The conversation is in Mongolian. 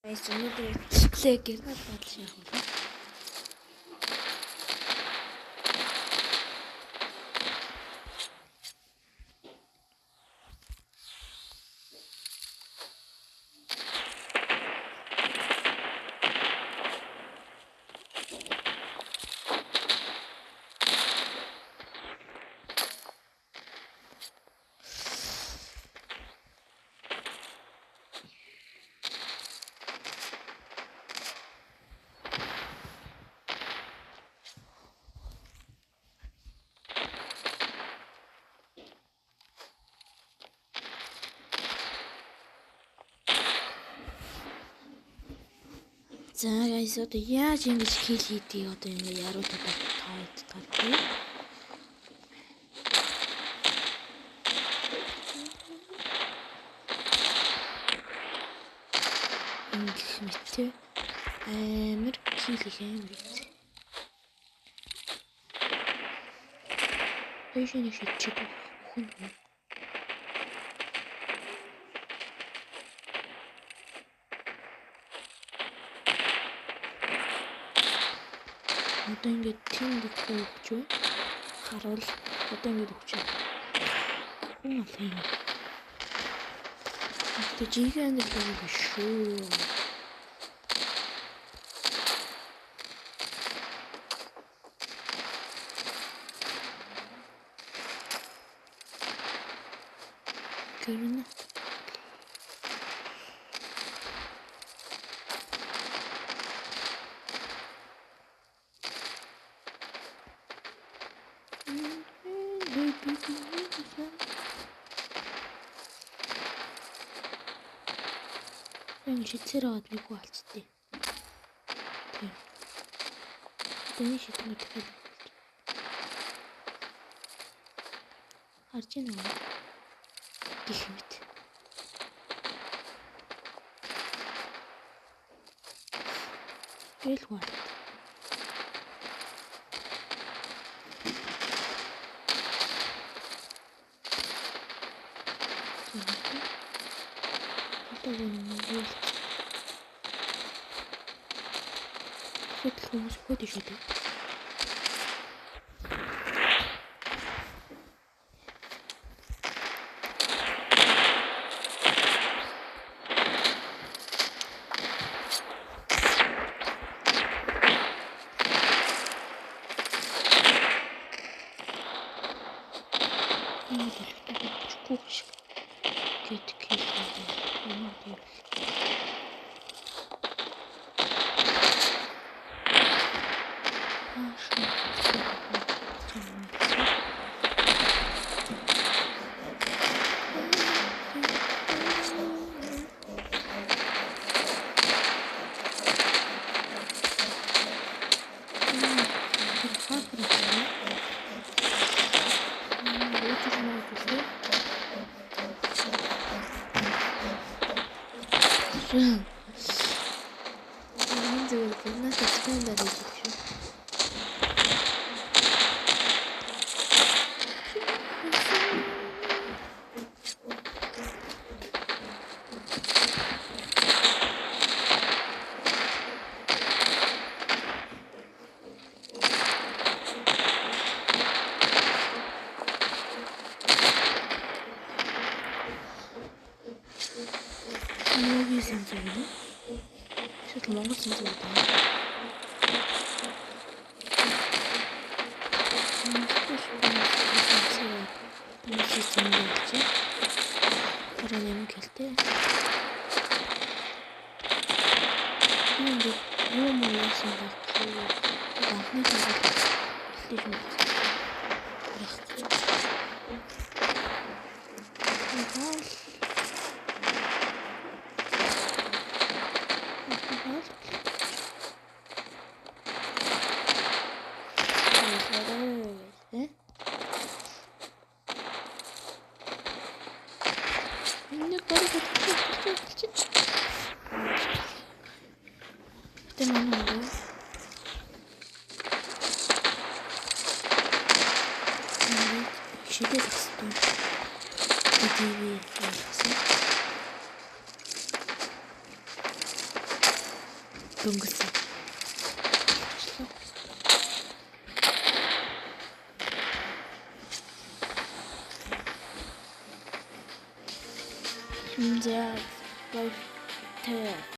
Өнөөдөр циклэг гэрнэ бодлоо яах вэ? За guys одоо яаж ингэж хил хийдгийг одоо ингэ яруутаад тоодтолгүй. Ингэх мэт амар хил хийх юм биз. Тэшний шидчихэд хүн. Одоо ингээд тийм дэхгүй өгч вэ? Харуул одоо ингээд өгч. Хүн алах юм. Одоо жигээр л биш шүү. Гэрнэ. Шийдсээр аваад нэг болцтой. Тийм. Тэний шийдэх гэдэг. Харж байна уу? Гэх мэт. Эл гоо. Хүмүүс бод ишээд. Монгол хэлтэй байна. Тэрэн юм гэлтэй. Энд юу юм яасан бэ? Анхны цагт хэлж байна. дөнгөсөн. Şimdi